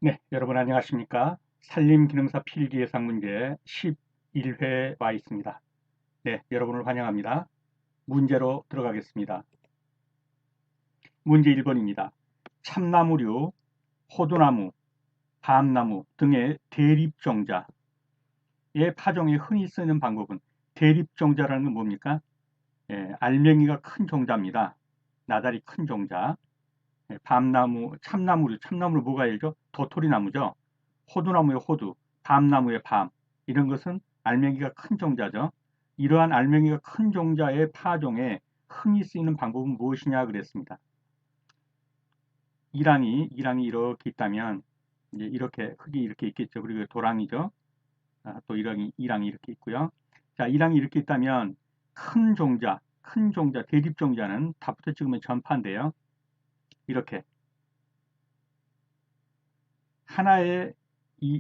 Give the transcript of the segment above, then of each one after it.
네, 여러분 안녕하십니까? 산림기능사 필기예상 문제 11회에 와 있습니다. 네, 여러분을 환영합니다. 문제로 들어가겠습니다. 문제 1번입니다. 참나무류, 호두나무, 밤나무 등의 대립종자의 파종에 흔히 쓰는 방법은 대립종자라는 건 뭡니까? 알맹이가 큰 종자입니다. 나달이 큰 종자. 밤나무, 참나무를 뭐가 알죠? 도토리나무죠. 호두나무의 호두, 밤나무의 밤, 이런 것은 알맹이가 큰 종자죠. 이러한 알맹이가 큰 종자의 파종에 흔히 쓰이는 방법은 무엇이냐 그랬습니다. 이랑이 이렇게 있다면 이제 이렇게 흙이 이렇게 있겠죠. 그리고 도랑이죠. 또 이랑이 이렇게 있고요. 자, 이랑이 이렇게 있다면 큰 종자, 대립 종자는 답부터 찍으면 전파인데요. 이렇게 하나의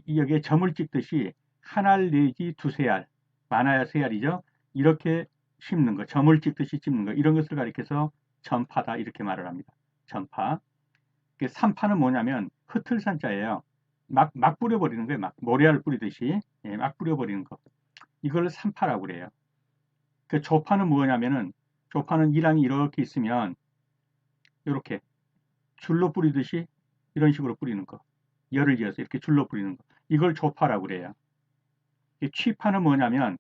여기에 점을 찍듯이 한 알 내지 두세 알, 많아야 세 알이죠. 이렇게 심는 거, 점을 찍듯이 찝는 거, 이런 것을 가리켜서 전파다 이렇게 말을 합니다. 전파. 산파는 뭐냐면 흩을산자예요. 막 뿌려버리는 거예요. 막 모래알 뿌리듯이 막 뿌려버리는 거. 이걸 산파라고 그래요. 그 조파는 뭐냐면은 조파는 이랑이 이렇게 있으면 이렇게 줄로 뿌리듯이 이런 식으로 뿌리는 거. 열을 지어서 이렇게 줄로 뿌리는 거. 이걸 조파라고 그래요. 취파는 뭐냐면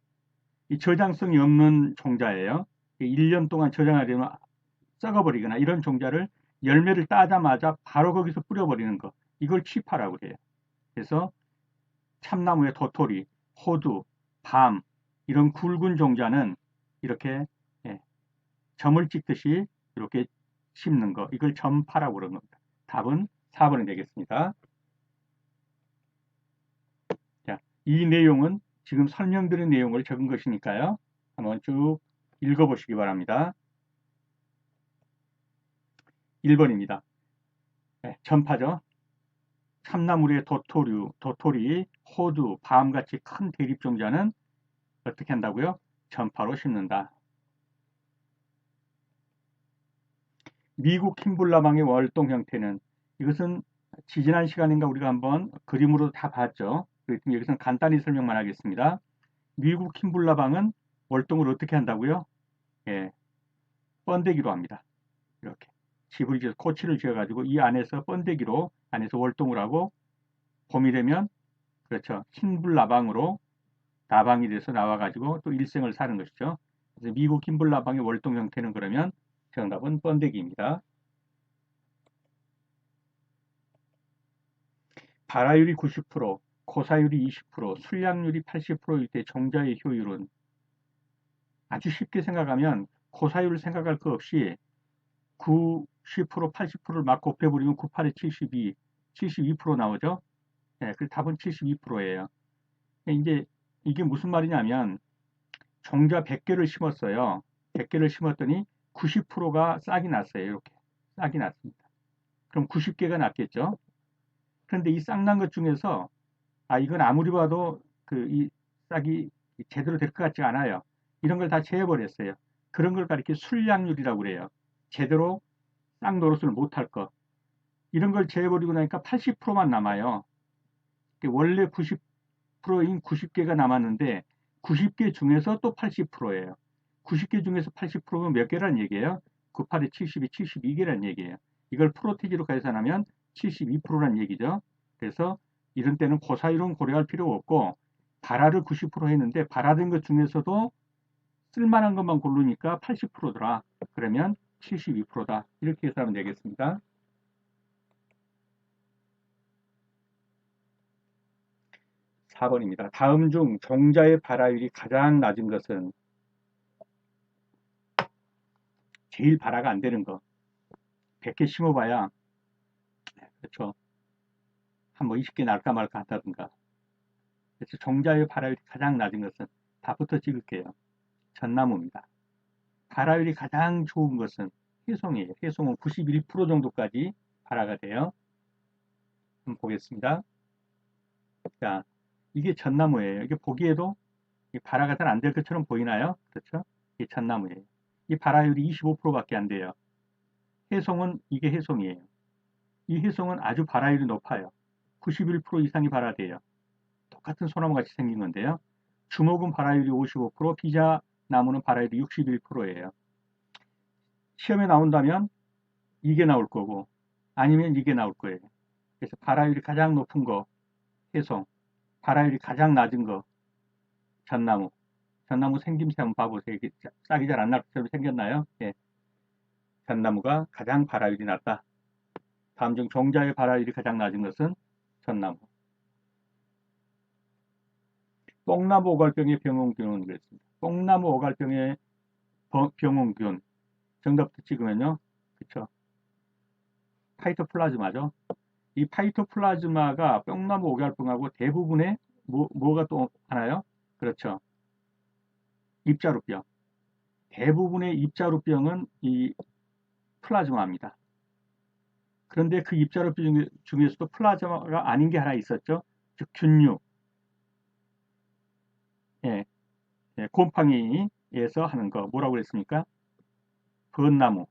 이 저장성이 없는 종자예요. 1년 동안 저장하려면 썩어버리거나 이런 종자를 열매를 따자마자 바로 거기서 뿌려버리는 거. 이걸 취파라고 해요. 그래서 참나무의 도토리, 호두, 밤 이런 굵은 종자는 이렇게 점을 찍듯이 이렇게 심는 거. 이걸 점파라고 그러는 겁니다. 답은 4번이 되겠습니다. 자, 이 내용은 지금 설명드린 내용을 적은 것이니까요. 한번 쭉 읽어보시기 바랍니다. 1번입니다. 전파죠. 참나무의 도토리, 호두, 밤같이 큰 대립종자는 어떻게 한다고요? 전파로 심는다. 미국 킴블라방의 월동 형태는 이것은 지지난 시간인가 우리가 한번 그림으로 다 봤죠. 여기서는 간단히 설명만 하겠습니다. 미국 킴블라방은 월동을 어떻게 한다고요? 번데기로 합니다. 이렇게 집을 지어 코치를 지어가지고 이 안에서 번데기로 안에서 월동을 하고 봄이 되면 그렇죠. 흰불나방으로 나방이 돼서 나와가지고 또 일생을 사는 것이죠. 그래서 미국 흰불나방의 월동 형태는 그러면 정답은 번데기입니다. 발화율이 90%, 고사율이 20%, 술량률이 80%일 때 종자의 효율은 아주 쉽게 생각하면 고사율을 생각할 것 없이 90%, 80%를 막 곱해버리면 98에 72, 72% 나오죠. 그 답은 72%예요. 이제 이게 무슨 말이냐면 종자 100개를 심었어요. 100개를 심었더니 90%가 싹이 났어요. 이렇게 싹이 났습니다. 그럼 90개가 났겠죠. 그런데 이 싹 난 것 중에서 이건 아무리 봐도 이 싹이 제대로 될 것 같지 않아요. 이런 걸 다 제해버렸어요. 그런 걸 가리켜 술량률이라고 그래요. 제대로 싹 노릇을 못할 것. 이런 걸 제해버리고 나니까 80%만 남아요. 원래 90%인 90개가 남았는데 90개 중에서 또 80%예요. 90개 중에서 80%면 몇 개란 얘기예요? 98에 70이 72개란 얘기예요. 이걸 프로티지로 계산하면 72%란 얘기죠. 그래서 이런 때는 고사율은 고려할 필요가 없고 발화를 90% 했는데 발화된 것 중에서도 쓸만한 것만 고르니까 80%더라. 그러면 72%다. 이렇게 계산하면 되겠습니다. 4번입니다. 다음 중 종자의 발화율이 가장 낮은 것은 제일 발화가 안 되는 거. 100개 심어봐야 그렇죠. 한 뭐 20개 날까 말까 한다든가. 그래서 종자의 발화율이 가장 낮은 것은 답부터 찍을게요. 전나무입니다. 발화율이 가장 좋은 것은 해송이에요. 해송은 91% 정도까지 발화가 돼요. 한번 보겠습니다. 자, 이게 전나무예요. 이게 보기에도 발화가 잘 안 될 것처럼 보이나요? 그렇죠? 이게 전나무예요. 이 발화율이 25%밖에 안 돼요. 해송은 이게 해송이에요. 이 해송은 아주 발화율이 높아요. 91% 이상이 발화돼요. 똑같은 소나무 같이 생긴 건데요. 주목은 발화율이 55%, 비자나무는 발화율이 61%예요. 시험에 나온다면 이게 나올 거고 아니면 이게 나올 거예요. 그래서 발화율이 가장 높은 거 해송, 발화율이 가장 낮은 거 전나무. 전나무 생김새 한번 봐보세요. 이게 싹이 잘 안 날 것처럼 생겼나요? 예. 전나무가 가장 발화율이 낮다. 다음 중 종자의 발화율이 가장 낮은 것은 전나무. 뽕나무 오갈병의 병원균은 그랬습니다. 뽕나무 오갈병의 병원균. 정답도 찍으면요. 그쵸. 파이토플라즈마죠. 이 파이토플라즈마가 뽕나무 오갈병하고 대부분의 뭐가 또 하나요? 그렇죠. 입자루병. 대부분의 입자루병은 이 플라즈마입니다. 그런데 그 입자루병 중에서도 플라즈마가 아닌 게 하나 있었죠. 즉 균류. 예, 예, 곰팡이에서 하는 거 뭐라고 그랬습니까? 벚나무,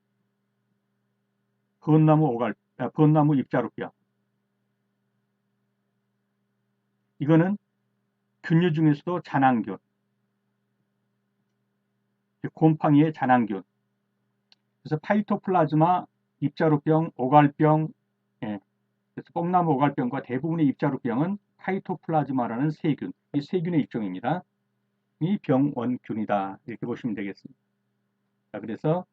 벚나무 입자루병. 이거는 균류 중에서도 잔황균, 곰팡이의 잔황균. 그래서 파이토플라즈마, 입자루병, 오갈병, 예, 그래서 뽕나무 오갈병과 대부분의 입자루병은 파이토플라즈마라는 세균, 이 세균의 일종입니다. 이 병원균이다 이렇게 보시면 되겠습니다. 자, 그래서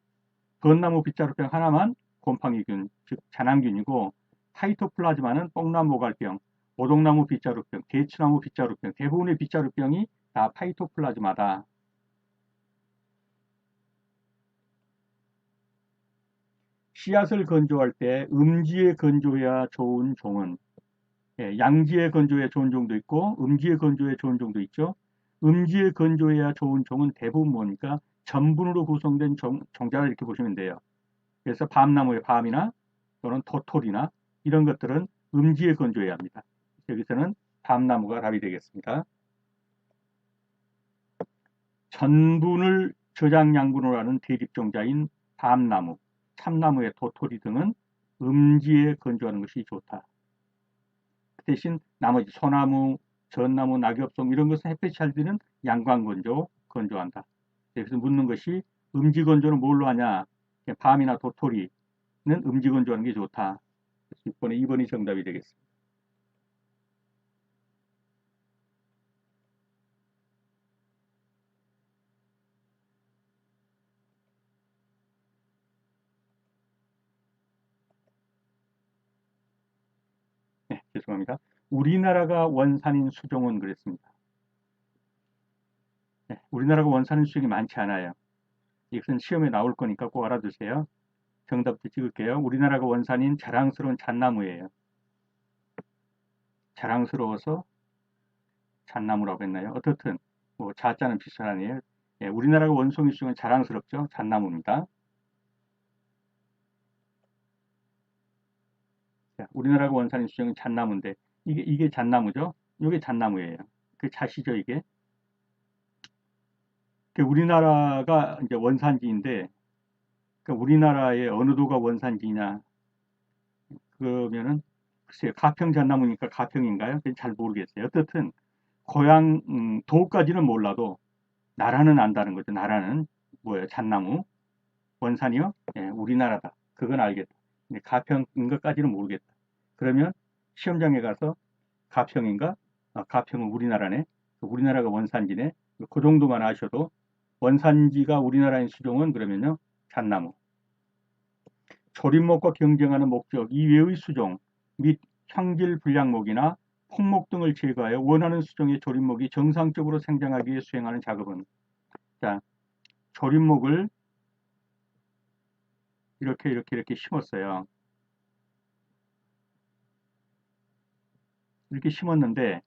벚나무 빗자루병 하나만 곰팡이균, 즉 잔황균이고 파이토플라즈마는 뽕나무 오갈병, 오동나무 빗자루병, 대추나무 빗자루병, 대부분의 빗자루병이 다 파이토플라즈마다. 씨앗을 건조할 때 음지에 건조해야 좋은 종은 양지에 건조해야 좋은 종도 있고 음지에 건조해야 좋은 종도 있죠. 음지에 건조해야 좋은 종은 대부분 뭐니까 전분으로 구성된 종자를 이렇게 보시면 돼요. 그래서 밤나무의 밤이나 또는 도토리나 이런 것들은 음지에 건조해야 합니다. 여기서는 밤나무가 답이 되겠습니다. 전분을 저장 양분으로 하는 대립종자인 밤나무, 참나무의 도토리 등은 음지에 건조하는 것이 좋다. 그 대신 나머지 소나무, 전나무, 낙엽송 이런 것은 햇볕이 잘 드는 양광건조 건조한다. 그래서 묻는 것이 음지 건조는 뭘로 하냐? 밤이나 도토리는 음지 건조하는 게 좋다. 2번이 정답이 되겠습니다. 네, 죄송합니다. 우리나라가 원산인 수종은 그랬습니다. 네, 우리나라가 원산인 수종이 많지 않아요. 이것은 시험에 나올 거니까 꼭 알아두세요. 정답도 찍을게요. 우리나라가 원산인 자랑스러운 잣나무예요. 자랑스러워서 잣나무라고 했나요? 어떻든 뭐 자자는 비슷하네요. 예, 우리나라가 원성인 수종은 자랑스럽죠. 잣나무입니다. 자, 우리나라가 원산인 수종은 잣나무인데 이게 잣나무죠. 이게 잣나무예요. 그 잣이죠 이게. 우리나라가 이제 원산지인데 우리나라의 어느 도가 원산지냐 그러면은 글쎄요 가평 잣나무니까 가평인가요? 잘 모르겠어요. 어떻든 고향 도까지는 몰라도 나라는 안다는 거죠. 나라는 뭐예요? 잣나무 원산이요? 예, 우리나라다. 그건 알겠다. 근데 가평인 것까지는 모르겠다. 그러면 시험장에 가서 가평인가? 아, 가평은 우리나라네. 우리나라가 원산지네. 그 정도만 아셔도 원산지가 우리나라인 수종은 그러면요 잣나무. 조림목과 경쟁하는 목적 이외의 수종 및 향질 불량목이나 폭목 등을 제거하여 원하는 수종의 조림목이 정상적으로 생장하기 위해 수행하는 작업은 자 조림목을 이렇게 심었어요. 이렇게 심었는데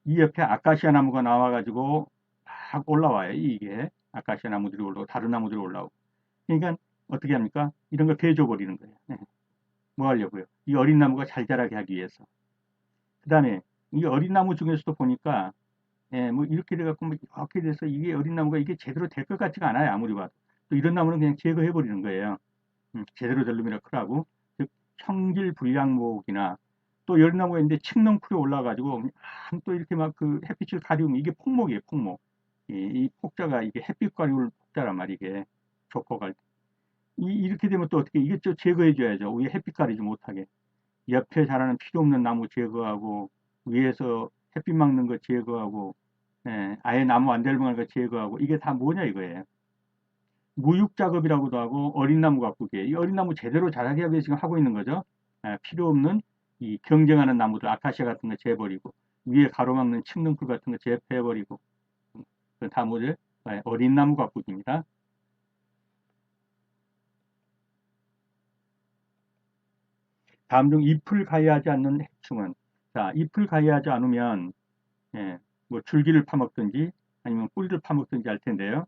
이 옆에 아카시아 나무가 나와가지고 막 올라와요. 이게 아카시아 나무들이 올라오고 다른 나무들이 올라오고. 그러니까 어떻게 합니까? 이런 걸 베줘 버리는 거예요. 네. 뭐 하려고요? 이 어린 나무가 잘 자라게 하기 위해서. 그 다음에 이 어린 나무 중에서도 보니까 뭐 이렇게 돼갖고 뭐 이렇게 돼서 이게 어린 나무가 이게 제대로 될 것 같지가 않아요. 아무리 봐도. 또 이런 나무는 그냥 제거해 버리는 거예요. 제대로 될 놈이라 크라고. 즉 형질 불량목이나 또 열나무가 있는데 칡넝쿨이 올라가지고 또 이렇게 막 그 햇빛을 가리우면 이게 폭목이에요, 폭목. 이 폭자가 이게 햇빛 가리울 폭자란 말이에요, 이게 조폭할 때. 이렇게 되면 또 어떻게 이게 좀 제거해 줘야죠. 위에 햇빛 가리지 못하게. 옆에 자라는 필요 없는 나무 제거하고 위에서 햇빛 막는 거 제거하고 예, 아예 나무 안 될 만한 거 제거하고 이게 다 뭐냐 이거예요. 무육 작업이라고도 하고 어린 나무 가꾸기. 이 어린 나무 제대로 자라게 하기 위해서 지금 하고 있는 거죠. 예, 필요 없는 이 경쟁하는 나무들 아카시아 같은 거 재버리고 위에 가로막는 칡능쿨 같은 거 재배해버리고 그건 다 뭐죠? 예, 어린 나무 가꾸기입니다. 다음 중 잎을 가해하지 않는 해충은 자 잎을 가해하지 않으면 예, 뭐 줄기를 파먹든지 아니면 뿌리를 파먹든지 할 텐데요.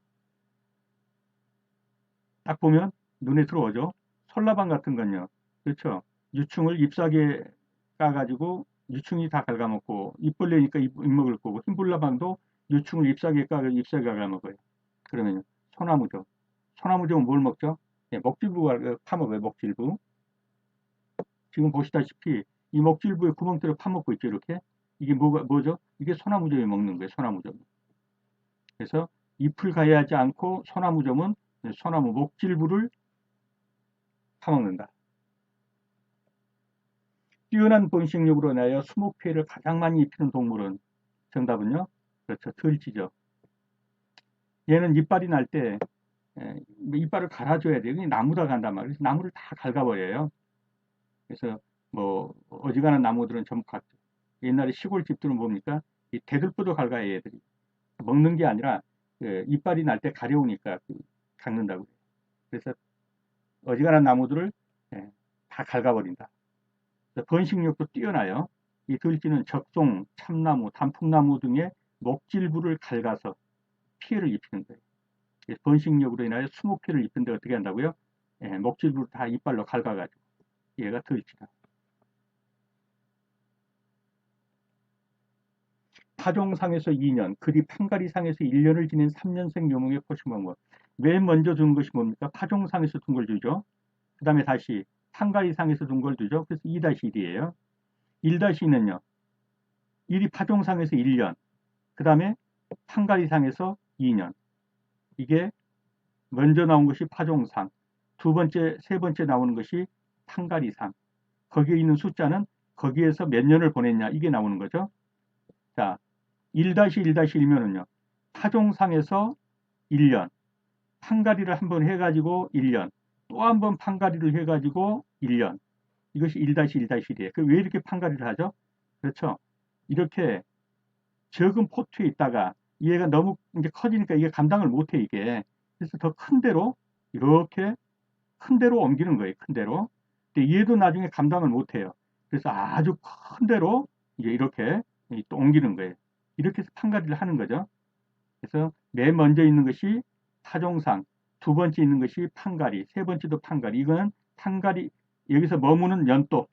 딱 보면 눈에 들어오죠. 솔라방 같은 건요. 그렇죠. 유충을 잎사귀에 까가지고 유충이 다 갉아먹고 잎벌레니까 잎먹을 거고 흰불나방도 유충을 잎사귀에 까서 잎사귀 갉아먹어요. 그러면 소나무죠. 소나무죠 뭘 먹죠? 예, 먹질부 파먹어요. 먹질부. 지금 보시다시피 이 먹질부에 구멍 뚫어 파먹고 있죠. 이렇게. 이게 뭐죠? 이게 소나무점이 먹는 거예요. 소나무점. 그래서 잎을 가해하지 않고 소나무점은 소나무 목질부를 파먹는다. 뛰어난 번식력으로 인하여 수목피해를 가장 많이 입히는 동물은 정답은요? 그렇죠. 들쥐죠. 얘는 이빨이 날 때 이빨을 갈아줘야 돼요. 나무다 간단 말이에요. 그래서 나무를 다 갉아버려요. 그래서 뭐 어지간한 나무들은 전부 갔죠. 옛날에 시골 집들은 뭡니까? 이 대들보도 갉아요, 얘들이. 먹는 게 아니라 이빨이 날 때 가려우니까 갉는다고. 그래서 어지간한 나무들을 다 갉아버린다. 번식력도 뛰어나요. 이 들쥐는 적송, 참나무, 단풍나무 등의 목질부를 갉아서 피해를 입히는 거예요. 번식력으로 인하여 수목피해를 입히는데 어떻게 한다고요? 목질부를 다 이빨로 갉아가지고 얘가 들쥐다. 타종상에서 2년, 그리 판가리상에서 1년을 지낸 3년생 묘목의 포식방법. 맨 먼저 준 것이 뭡니까? 타종상에서 둔 걸 주죠. 그 다음에 다시 판가리상에서 둔 걸 주죠. 그래서 2-1이에요. 1-2는요. 1이 파종상에서 1년, 그 다음에 판가리상에서 2년. 이게 먼저 나온 것이 파종상, 두 번째, 세 번째 나오는 것이 판가리상. 거기에 있는 숫자는 거기에서 몇 년을 보냈냐 이게 나오는 거죠. 자, 1-1-1면은요. 파종상에서 1년, 판가리를 한번 해가지고 1년, 또 한 번 판가리를 해가지고 1년. 이것이 1-1-1이에요. 왜 이렇게 판가리를 하죠? 그렇죠. 이렇게 적은 포트에 있다가 얘가 너무 이제 커지니까 이게 감당을 못해 이게. 그래서 더 큰 데로 이렇게 큰 데로 옮기는 거예요. 큰 데로. 근데 얘도 나중에 감당을 못해요. 그래서 아주 큰 데로 이제 이렇게 또 옮기는 거예요. 이렇게 해서 판가리를 하는 거죠. 그래서 맨 먼저 있는 것이 타종상, 두 번째 있는 것이 판가리, 세 번째도 판가리. 이거는 판가리 여기서 머무는 연도.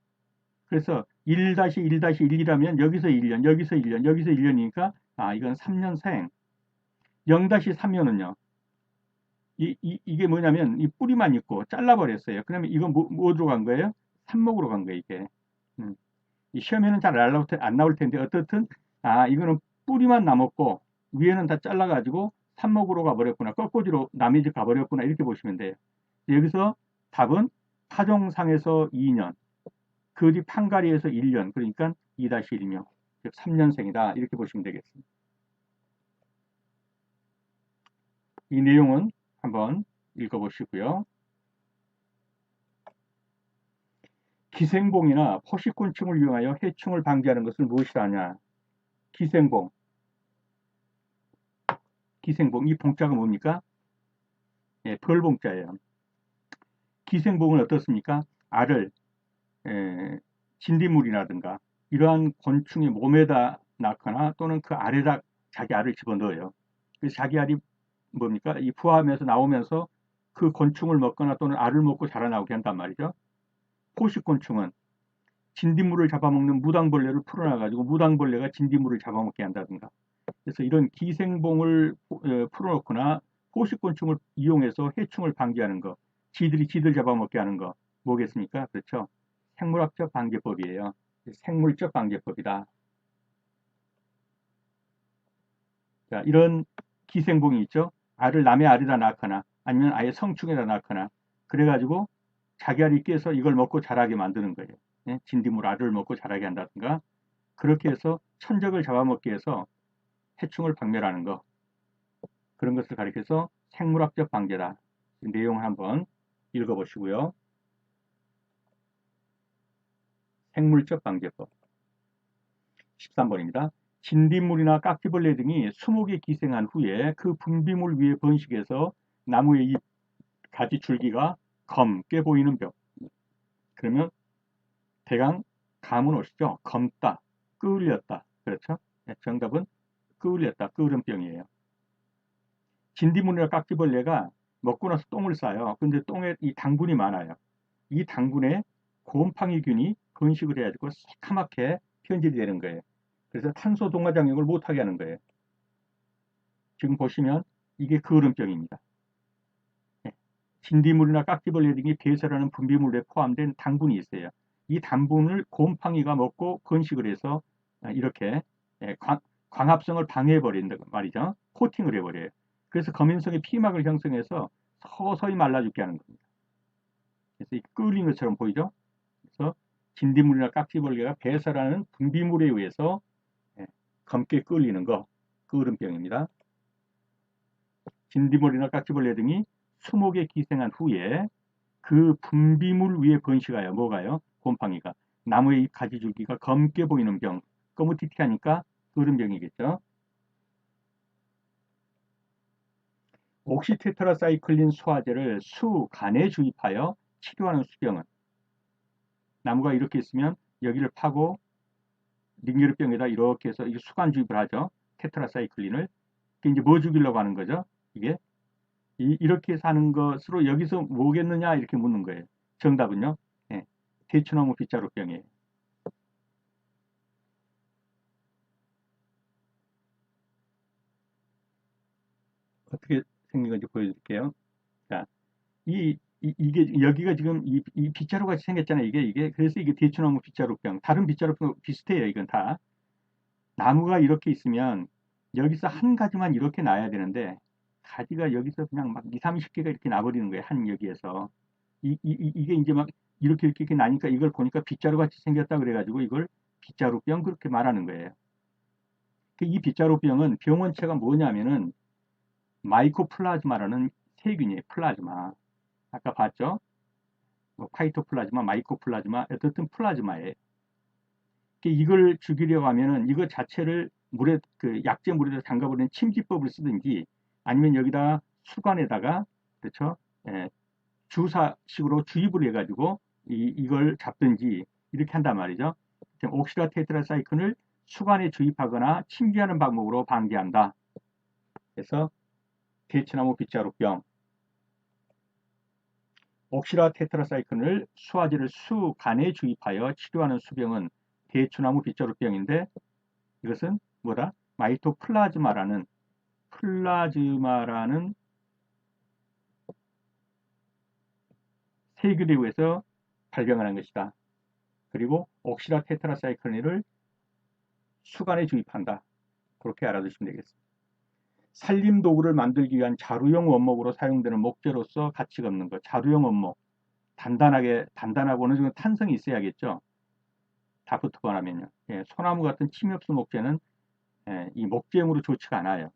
그래서 1-1-1이라면 여기서 1년, 여기서 1년, 여기서 1년이니까 아 이건 3년생. 0-3년은요. 이게 뭐냐면 이 뿌리만 있고 잘라버렸어요. 그러면 이건 뭐 들어간 거예요? 삽목으로 간 거예요 이게. 음. 이 시험에는 잘 안 나올 텐데 어떻든 아 이거는 뿌리만 남았고 위에는 다 잘라가지고 삽목으로 가버렸구나. 꺾꽂이로 남의 집 가버렸구나. 이렇게 보시면 돼요. 여기서 답은 타종상에서 2년, 그 뒤 판가리에서 1년, 그러니까 2-1이며 3년생이다. 이렇게 보시면 되겠습니다. 이 내용은 한번 읽어보시고요. 기생봉이나 포식곤충을 이용하여 해충을 방지하는 것을 무엇이라 하냐? 기생봉. 기생봉. 이 봉자가 뭡니까? 예, 벌봉자예요. 기생봉은 어떻습니까? 알을 진딧물이라든가 이러한 곤충의 몸에다 낳거나 또는 그 알에다 자기 알을 집어넣어요. 그래서 자기 알이 뭡니까? 이 부화하면서 나오면서 그 곤충을 먹거나 또는 알을 먹고 자라나오게 한단 말이죠. 포식곤충은 진딧물을 잡아먹는 무당벌레를 풀어놔가지고 무당벌레가 진딧물을 잡아먹게 한다든가. 그래서 이런 기생봉을 풀어놓거나 포식곤충을 이용해서 해충을 방지하는 거, 지들 잡아먹게 하는 거 뭐겠습니까? 그렇죠. 생물학적 방제법이에요. 생물적 방제법이다. 자, 이런 기생봉이 있죠. 알을 남의 알에다 낳거나 아니면 아예 성충에다 낳거나 그래가지고 자기 알이 깨서 이걸 먹고 자라게 만드는 거예요. 예? 진딧물 알을 먹고 자라게 한다든가 그렇게 해서 천적을 잡아먹기 위해서 해충을 박멸하는 거 그런 것을 가리켜서 생물학적 방제다. 내용을 한번 읽어보시고요. 생물적 방제법 13번입니다. 진딧물이나 깍지벌레 등이 수목에 기생한 후에 그 분비물 위에 번식해서 나무의 잎, 가지 줄기가 검게 보이는 병. 그러면 대강 감은 오시죠? 검다, 끄을렸다. 그렇죠? 네, 정답은 끄을렸다, 끄을은 병이에요. 진딧물이나 깍지벌레가 먹고 나서 똥을 싸요. 근데 똥에 이 당분이 많아요. 이 당분에 곰팡이균이 번식을 해가지고 새카맣게 변질이 되는 거예요. 그래서 탄소 동화 작용을 못하게 하는 거예요. 지금 보시면 이게 그을음병입니다. 진딧물이나 깍지벌레 등이 배설하는 분비물에 포함된 당분이 있어요. 이 당분을 곰팡이가 먹고 번식을 해서 이렇게 광합성을 방해해버린다 말이죠. 코팅을 해버려요. 그래서 검은성의 피막을 형성해서 서서히 말라 죽게 하는 겁니다. 그래서 이 끓인 것처럼 보이죠? 그래서 진딧물이나 깍지벌레가 배설하는 분비물에 의해서 검게 끓이는 거, 끓음병입니다. 진딧물이나 깍지벌레 등이 수목에 기생한 후에 그 분비물 위에 번식하여 뭐가요? 곰팡이가 나무의 가지줄기가 검게 보이는 병, 거무튀튀하니까 그런 병이겠죠. 옥시테트라사이클린 수화제를 수간에 주입하여 치료하는 수병은 나무가 이렇게 있으면 여기를 파고 링게르병에다 이렇게 해서 이 수간 주입을 하죠. 테트라사이클린을. 이게 이제 뭐 죽이려고 하는 거죠? 이게 이렇게 사는 것으로 여기서 뭐겠느냐 이렇게 묻는 거예요. 정답은요. 예, 대추나무 빗자루병이에요. 어떻게 생긴 건지 보여드릴게요. 자, 이게 여기가 지금 이 빗자루 같이 생겼잖아요. 이게 그래서 이게 대추나무 빗자루병. 다른 빗자루병 비슷해요. 이건 다 나무가 이렇게 있으면 여기서 한 가지만 이렇게 놔야 되는데 가지가 여기서 그냥 막 2, 30개가 이렇게 나버리는 거예요. 한 여기에서 이게 이제 막 이렇게 나니까 이걸 보니까 빗자루 같이 생겼다 그래가지고 이걸 빗자루병 그렇게 말하는 거예요. 이 빗자루병은 병원체가 뭐냐면은 마이코플라즈마라는 세균이에요. 플라즈마. 아까 봤죠? 뭐 파이토플라즈마, 마이코플라즈마, 어쨌든 플라즈마예요. 이걸 죽이려고 하면은 이거 자체를 물에 그 약재 물에다 담가버리는 침지법을 쓰든지 아니면 여기다 수관에다가 그렇죠? 예, 주사식으로 주입을 해가지고 이걸 잡든지 이렇게 한단 말이죠. 옥시다 테트라사이클을 수관에 주입하거나 침지하는 방법으로 방지한다. 그래서 대추나무 빗자루병, 옥시다 테트라사이클을 수화제를 수간에 주입하여 치료하는 수병은 대추나무 빗자루병인데 이것은 뭐다? 플라즈마라는 세균에 의해서 발병하는 것이다. 그리고 옥시다 테트라사이클린을 수간에 주입한다. 그렇게 알아두시면 되겠습니다. 산림 도구를 만들기 위한 자루형 원목으로 사용되는 목재로서 가치가 없는 것. 자루형 원목. 단단하고 어느 정도 탄성이 있어야겠죠. 다 붙어가 나면요. 예, 소나무 같은 침엽수 목재는 이 목재형으로 좋지가 않아요.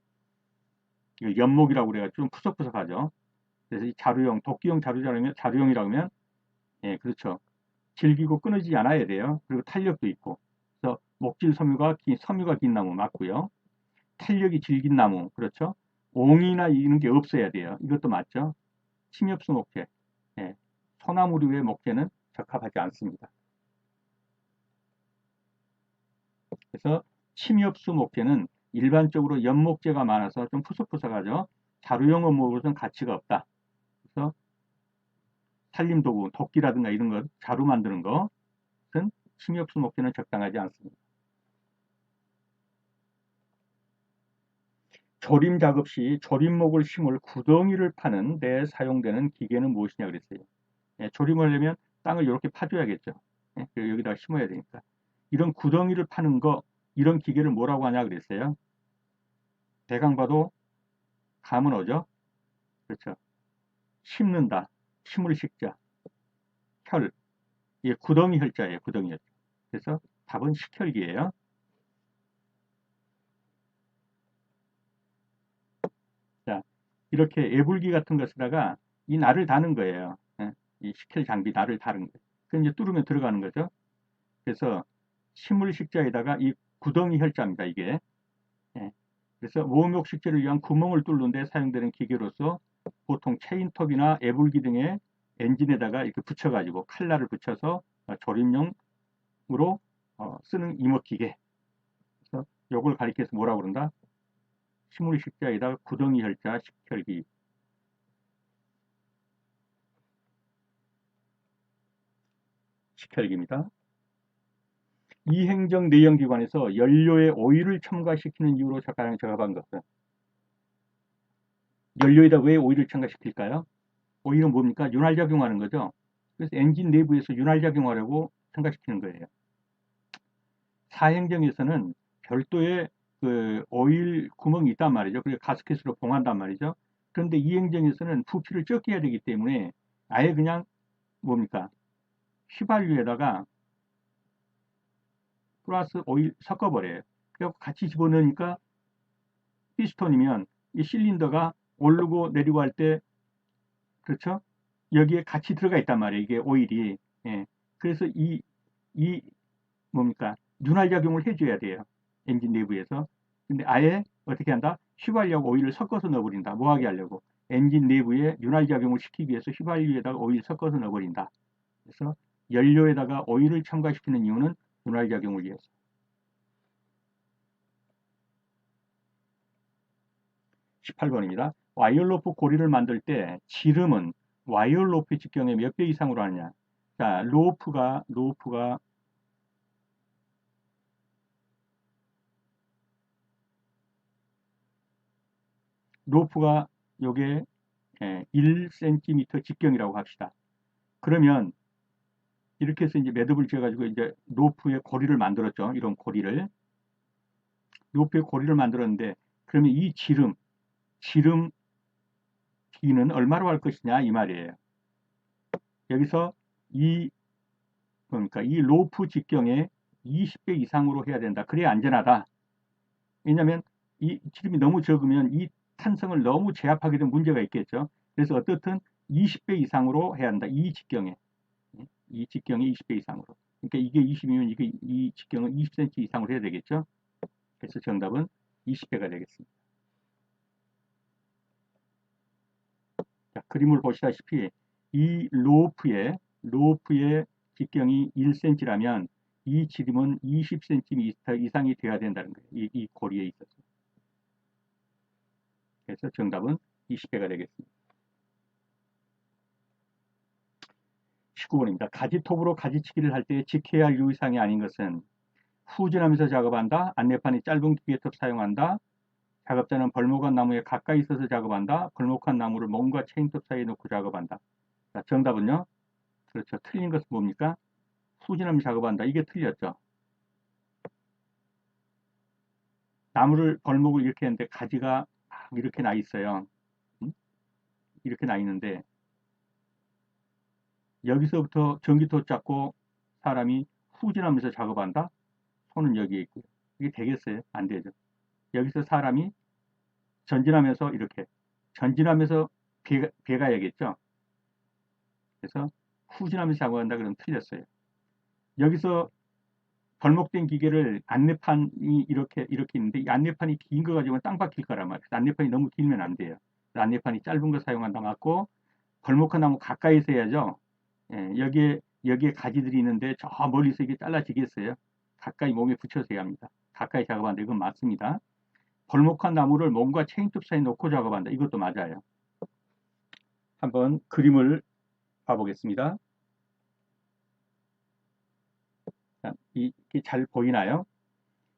이거 연목이라고 그래가지고 좀 푸석푸석하죠. 그래서 이 자루형, 도끼형 자루형이라고 하면, 예, 그렇죠. 질기고 끊어지지 않아야 돼요. 그리고 탄력도 있고. 그래서 목질 섬유가 긴 나무 맞고요. 탄력이 질긴 나무, 그렇죠. 옹이나 이런 게 없어야 돼요. 이것도 맞죠. 침엽수 목재, 예, 소나무류의 목재는 적합하지 않습니다. 그래서 침엽수 목재는 일반적으로 연목재가 많아서 좀 푸석푸석하죠. 자루형 원목으로서는 가치가 없다. 그래서 산림도구, 도끼라든가 이런 것, 자루 만드는 것은 침엽수 목재는 적당하지 않습니다. 조림 작업 시 조림목을 심을 구덩이를 파는 데 사용되는 기계는 무엇이냐 그랬어요. 예, 조림을 하려면 땅을 이렇게 파줘야겠죠. 예, 그리고 여기다가 심어야 되니까. 이런 구덩이를 파는 거, 이런 기계를 뭐라고 하냐 그랬어요? 대강 봐도 감은 오죠? 그렇죠. 심는다. 심을 식자. 혈. 예, 구덩이 혈자예요. 구덩이 혈자. 그래서 답은 식혈기예요. 자, 이렇게 애불기 같은 것에다가 이 날을 다는 거예요. 예, 이 식혈 장비 날을 다는 거예요. 그럼 이제 뚫으면 들어가는 거죠. 그래서 식물 식자에다가 이 구덩이 혈자입니다. 이게. 예. 그래서 모음욕 식재를 위한 구멍을 뚫는 데 사용되는 기계로서 보통 체인톱이나 애불기 등의 엔진에다가 이렇게 붙여가지고 칼날을 붙여서 조립용으로 쓰는 이목기계. 그래서 요걸 가리켜서 뭐라고 그런다? 식물 식자에다가 구덩이 혈자 식혈기. 식혈기입니다. 이행정 내연기관에서 연료에 오일을 첨가시키는 이유로 가장 적합한 것은 연료에다 왜 오일을 첨가시킬까요? 오일은 뭡니까? 윤활작용하는 거죠. 그래서 엔진 내부에서 윤활작용하려고 첨가시키는 거예요. 사행정에서는 별도의 그 오일 구멍이 있단 말이죠. 그래서 가스켓으로 봉한단 말이죠. 그런데 이행정에서는 부피를 적게 해야 되기 때문에 아예 그냥 뭡니까? 휘발유에다가 플러스 오일 섞어버려요. 그래서 같이 집어넣으니까 피스톤이면 이 실린더가 오르고 내리고 할 때 그렇죠? 여기에 같이 들어가 있단 말이에요. 이게 오일이. 예. 그래서 이 뭡니까? 윤활작용을 해줘야 돼요. 엔진 내부에서. 근데 아예 어떻게 한다? 휘발유하고 오일을 섞어서 넣어버린다. 뭐하게 하려고? 엔진 내부에 윤활작용을 시키기 위해서 휘발유에다가 오일 섞어서 넣어버린다. 그래서 연료에다가 오일을 첨가시키는 이유는 윤활작용을 위해서. 18번입니다. 와이어로프 고리를 만들 때 지름은 와이어로프 직경의 몇 배 이상으로 하느냐? 자, 로프가 요게 1cm 직경이라고 합시다. 그러면 이렇게 해서 이제 매듭을 지어가지고 이제 로프의 고리를 만들었죠. 이런 고리를. 로프의 고리를 만들었는데 그러면 이 지름 길이는 얼마로 할 것이냐 이 말이에요. 여기서 이 그러니까 이 로프 직경의 20배 이상으로 해야 된다. 그래야 안전하다. 왜냐하면 이 지름이 너무 적으면 이 탄성을 너무 제압하게 되면 문제가 있겠죠. 그래서 어떻든 20배 이상으로 해야 한다. 이 직경에. 이 직경이 20배 이상으로. 그러니까 이게 20이면 이게 이 직경은 20cm 이상으로 해야 되겠죠. 그래서 정답은 20배가 되겠습니다. 자, 그림을 보시다시피 이 로프의 직경이 1cm라면 이 지름은 20cm 이상이 돼야 된다는 거예요. 이 고리에 있어서. 그래서 정답은 20배가 되겠습니다. 19번입니다. 가지톱으로 가지치기를 할 때 지켜야 할 유의사항이 아닌 것은 후진하면서 작업한다. 안내판이 짧은 기계톱 사용한다. 작업자는 벌목한 나무에 가까이 있어서 작업한다. 벌목한 나무를 몸과 체인톱 사이에 놓고 작업한다. 자, 정답은요. 그렇죠. 틀린 것은 뭡니까? 후진하면서 작업한다. 이게 틀렸죠. 나무를 벌목을 이렇게 했는데 가지가 이렇게 나 있어요. 이렇게 나 있는데 여기서부터 전기톱 잡고 사람이 후진하면서 작업한다? 손은 여기에 있고요. 이게 되겠어요? 안 되죠. 여기서 사람이 전진하면서 이렇게 전진하면서 배가야겠죠. 그래서 후진하면서 작업한다 그러면 틀렸어요. 여기서 벌목된 기계를 안내판이 이렇게 있는데 이 안내판이 긴 거 가지고 땅 박힐 거란 말이에요. 안내판이 너무 길면 안 돼요. 안내판이 짧은 거 사용한다 맞고 벌목한 나무 가까이서 해야죠. 예, 여기에 가지들이 있는데 저 멀리서 이게 잘라지겠어요? 가까이 몸에 붙여서 해야 합니다. 가까이 작업한다. 이건 맞습니다. 벌목한 나무를 몸과 체인톱 사이에 놓고 작업한다. 이것도 맞아요. 한번 그림을 봐보겠습니다. 자, 이게 잘 보이나요?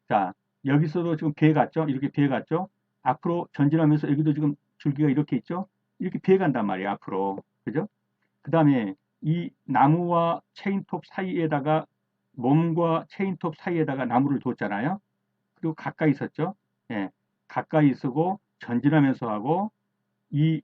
자, 여기서도 지금 배 같죠? 이렇게 배 같죠? 앞으로 전진하면서 여기도 지금 줄기가 이렇게 있죠? 이렇게 배 간단 말이에요. 앞으로. 그죠? 그 다음에 이 나무와 체인톱 사이에다가 몸과 체인톱 사이에다가 나무를 뒀잖아요. 그리고 가까이 섰죠. 예, 가까이 서고 전진하면서 하고 이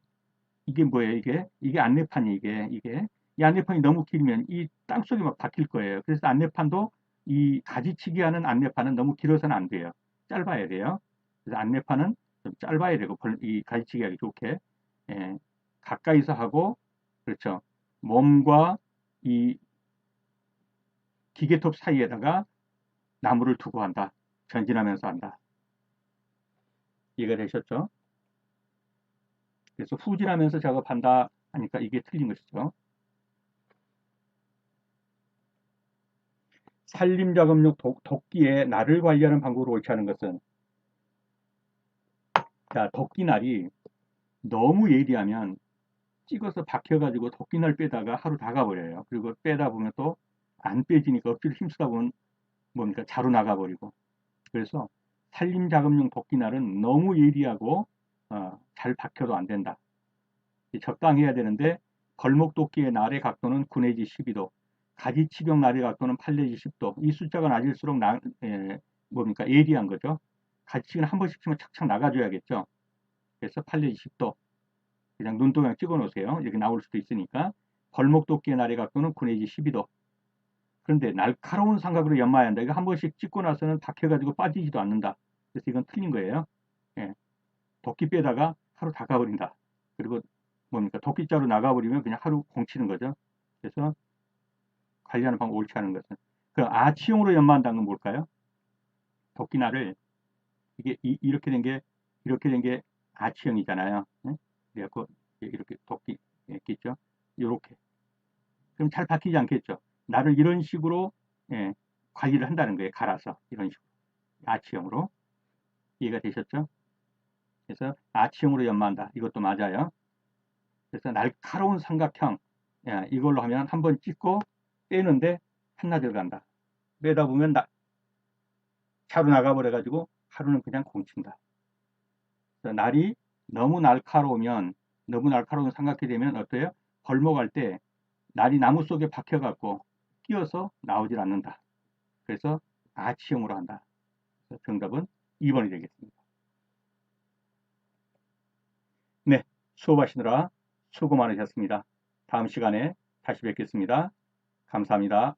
이게 뭐예요? 이게 안내판이 이게 이 안내판이 너무 길면 이 땅속에 막 박힐 거예요. 그래서 안내판도 이 가지치기 하는 안내판은 너무 길어서는 안 돼요. 짧아야 돼요. 그래서 안내판은 좀 짧아야 되고 이 가지치기 하기 좋게 예, 가까이서 하고 그렇죠. 몸과 이 기계톱 사이에다가 나무를 두고 한다. 전진하면서 한다. 이해가 되셨죠? 그래서 후진하면서 작업한다 하니까 이게 틀린 것이죠. 산림작업용 도끼에 날을 관리하는 방법으로 옳지 않은 것은 자, 도끼날이 너무 예리하면 찍어서 박혀가지고 도끼날 빼다가 하루 다 가버려요. 그리고 빼다 보면 또 안 빼지니까 억지로 힘쓰다 보면 뭡니까? 자루 나가버리고. 그래서 산림작업용 도끼날은 너무 예리하고 잘 박혀도 안 된다. 적당히 해야 되는데 벌목도끼의 날의 각도는 9 내지 12도, 가지치경 날의 각도는 8 내지 10도. 이 숫자가 낮을수록 뭡니까? 예리한 거죠. 가지치기는 한 번씩 치면 착착 나가줘야겠죠. 그래서 8 내지 10도. 그냥 눈도장 찍어 놓으세요. 이렇게 나올 수도 있으니까. 벌목도끼의 날의 각도는 9 내지 12도. 그런데 날카로운 삼각으로 연마해야 한다. 이거 한 번씩 찍고 나서는 박혀가지고 빠지지도 않는다. 그래서 이건 틀린 거예요. 예. 도끼 빼다가 하루 다 가버린다. 그리고 뭡니까? 도끼자루 나가버리면 그냥 하루 공치는 거죠. 그래서 관리하는 방법 옳지 않은 것은. 그럼 아치형으로 연마한다는 건 뭘까요? 도끼날을 이게 이렇게 된 게 아치형이잖아요. 예? 그래갖고 이렇게 도끼 있겠죠. 이렇게. 그럼 잘 박히지 않겠죠. 나를 이런 식으로 예, 관리를 한다는 거예요. 갈아서 이런 식으로 아치형으로 이해가 되셨죠? 그래서 아치형으로 연마한다. 이것도 맞아요. 그래서 날카로운 삼각형 이걸로 하면 한번 찍고 빼는데 한나절 간다. 빼다 보면 차로 나가버려 가지고 하루는 그냥 공친다. 날이 너무 날카로우면 너무 날카로운 삼각형이 되면 어때요? 벌목할 때 날이 나무 속에 박혀 갖고 끼어서 나오질 않는다. 그래서 아치형으로 한다. 정답은 2번이 되겠습니다. 네, 수업하시느라 수고 많으셨습니다. 다음 시간에 다시 뵙겠습니다. 감사합니다.